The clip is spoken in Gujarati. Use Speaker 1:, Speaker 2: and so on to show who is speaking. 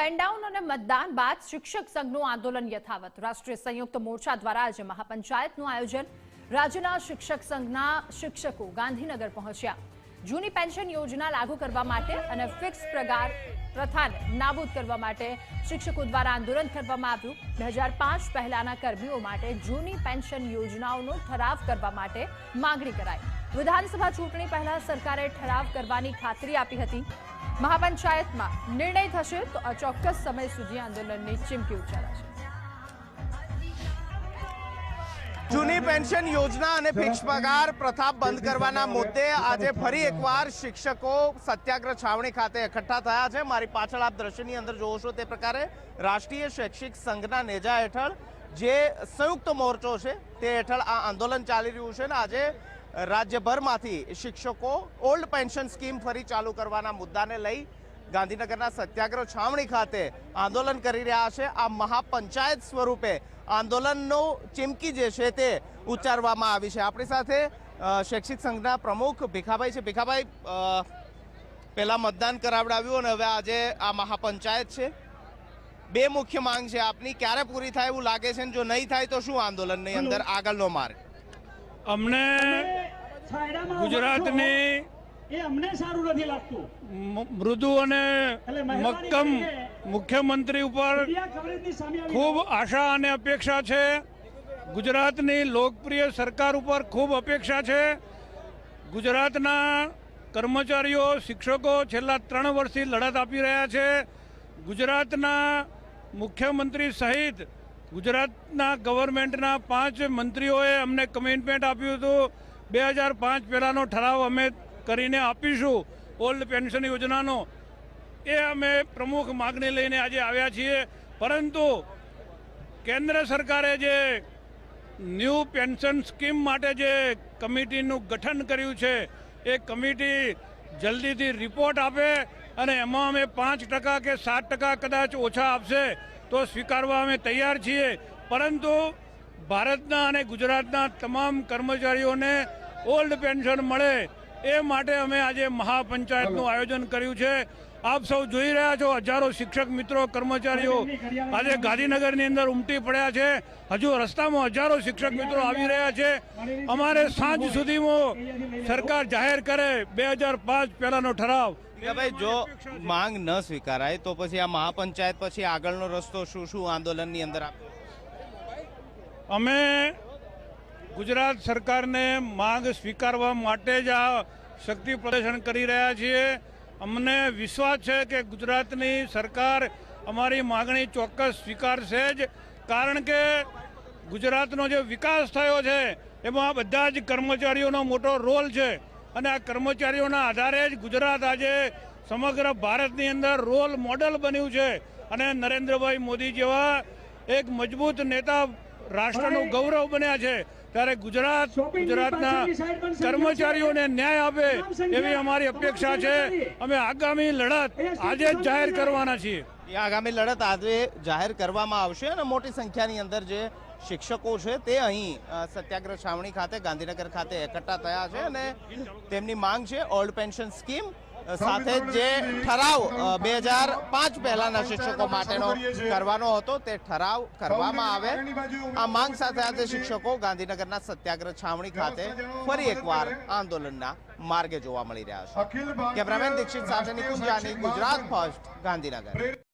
Speaker 1: પેનડાઉન અને મતદાન બાદ શિક્ષક સંઘનું આંદોલન યથાવત। રાષ્ટ્રીય સંયુક્ત મોરચા દ્વારા આજે મહાપંચાયતનું આયોજન। રાજ્યના શિક્ષક સંઘના શિક્ષકો ગાંધીનગર પહોંચ્યા। જૂની પેન્શન યોજના લાગુ કરવા માટે અને ફિક્સ પગાર પ્રથાને નાબૂદ કરવા માટે શિક્ષકો દ્વારા આંદોલન કરવામાં આવ્યું। 2005 પહેલાના કર્મીઓ માટે જૂની પેન્શન યોજનાઓનો ઠરાવ કરવા માટે માંગણી કરાઈ। વિધાનસભા ચૂંટણી પહેલા સરકારે ઠરાવ કરવાની ખાતરી આપી હતી। મહાપંચાયતમાં નિર્ણય થશે તો અચોક્કસ સમય સુધી આંદોલનની ચીમકી ઉચ્ચારાશે।
Speaker 2: જૂની પેન્શન યોજના અને ફિક્સ પગાર પ્રથા બંધ કરવાના મુદ્દે આજે ફરી એકવાર શિક્ષકો સત્યાગ્રહ છાવણી ખાતે એકઠા થયા છે। મારી પાછળ આપ દ્રશ્યની અંદર જોવો છો તે પ્રકારે રાષ્ટ્રીય શૈક્ષિક સંઘના નેજા હેઠળ જે સંયુક્ત મોરચો છે તે હેઠળ આ આંદોલન ચાલી રહ્યું છે ને આજે રાજ્યભરમાંથી શિક્ષકો ઓલ્ડ પેન્શન સ્કીમ ફરી ચાલુ કરવાના મુદ્દાને લઈ ગાંધીનગરના સત્યાગ્રહ છાવણી ખાતે આંદોલન કરી રહ્યા છે। આ મહાપંચાયત સ્વરૂપે આંદોલનનો ચીમકી જે છે તે ઉચ્ચારવામાં આવી છે। આપણી સાથે શૈક્ષિક સંઘના પ્રમુખ ભીખાભાઈ છે। ભીખાભાઈ, પહેલા મતદાન કરાવડાવ્યું અને હવે આજે આ મહાપંચાયત છે। બે મુખ્ય માંગ છે આપની, ક્યારે પૂરી થાય એવું લાગે છે? જો નહીં થાય તો શું આંદોલનની અંદર આગળનો માર્ગ?
Speaker 3: અમને ગુજરાતની મૃદુ અને મક્કમ મુખ્યમંત્રી ઉપર ખૂબ આશા અને અપેક્ષા છે। ગુજરાતની લોકપ્રિય સરકાર ઉપર ખૂબ અપેક્ષા છે। ગુજરાતના કર્મચારીઓ શિક્ષકો છેલ્લા 3 વર્ષથી લડત આપી રહ્યા છે। ગુજરાતના મુખ્યમંત્રી સહિત ગુજરાતના ગવર્મેન્ટના 5 મંત્રીઓએ અમને કમિટમેન્ટ આપ્યું હતું 2005 પહેલાંનો ઠરાવ અમે કરીને આપીશું ઓલ્ડ પેન્શન યોજનાનો। એ અમે પ્રમુખ માગણી લઈને આજે આવ્યા છીએ। પરંતુ કેન્દ્ર સરકારે જે ન્યૂ પેન્શન સ્કીમ માટે જે કમિટીનું ગઠન કર્યું છે એ કમિટી જલ્દીથી રિપોર્ટ આપે અને એમાં અમે 5% કે 7% કદાચ ઓછા આપશે તો સ્વીકારવા અમે તૈયાર છીએ। પરંતુ ભારતના અને ગુજરાતના તમામ કર્મચારીઓને ઓલ્ડ પેન્શન મળે એ માટે અમે આજે મહાપંચાયતનું આયોજન કર્યું છે। આપ સૌ જોઈ રહ્યા છો, હજારો શિક્ષક મિત્રો કર્મચારીઓ આજે ગાંધીનગરની અંદર ઉમટી પડ્યા છે। હજુ રસ્તામાં હજારો શિક્ષક મિત્રો આવી રહ્યા છે। અમારે સાંજ સુધીમાં સરકાર જાહેર કરે 2005 પહેલાનો ઠરાવ।
Speaker 2: ભાઈ, જો માંગ ન સ્વીકારાય તો પછી આ મહાપંચાયત પછી આગળનો રસ્તો શું આંદોલનની અંદર?
Speaker 3: અમે ગુજરાત સરકારને માંગ સ્વીકારવા માટે જ આ શક્તિ પ્રદર્શન કરી રહ્યા છીએ। અમને વિશ્વાસ છે કે ગુજરાતની સરકાર અમારી માંગણી ચોક્કસ સ્વીકારશે જ, કારણ કે ગુજરાતનો જે વિકાસ થયો છે એમાં બધા જ કર્મચારીઓનો મોટો રોલ છે અને આ કર્મચારીઓના આધારે જ ગુજરાત આજે સમગ્ર ભારતની અંદર રોલ મોડલ બન્યું છે અને નરેન્દ્રભાઈ મોદી જેવા એક મજબૂત નેતા રાષ્ટ્રનું ગૌરવ બન્યા છે। ત્યારે ગુજરાતના કર્મચારીઓને ન્યાય આપે એવી અમારી અપેક્ષા છે। અમે આગામી લડત આજે જ જાહેર કરવાના છીએ।
Speaker 2: આગામી લડત આજે જાહેર કરવામાં આવશે અને મોટી સંખ્યાની અંદર જે શિક્ષકો છે તે અહીં સત્યાગ્રહ છાવણી ખાતે ગાંધીનગર ખાતે એકઠા થયા છે અને તેમની માંગ છે ઓલ્ડ પેન્શન સ્કીમ સાથે જે ઠરાવ 2005 પહેલાના શિક્ષકો માટેનો કરવાનો હતો તે ઠરાવ કરવામાં આવે। આ માંગ સાથે આજે શિક્ષકો ગાંધીનગરના સત્યાગ્રહ છાવણી ખાતે ફરી એકવાર આંદોલનના માર્ગે જોવા મળી રહ્યા છે। કેમેરામેન દીક્ષિત સાથે નિકુંજ જાની, ગુજરાત ફર્સ્ટ, ગાંધીનગર।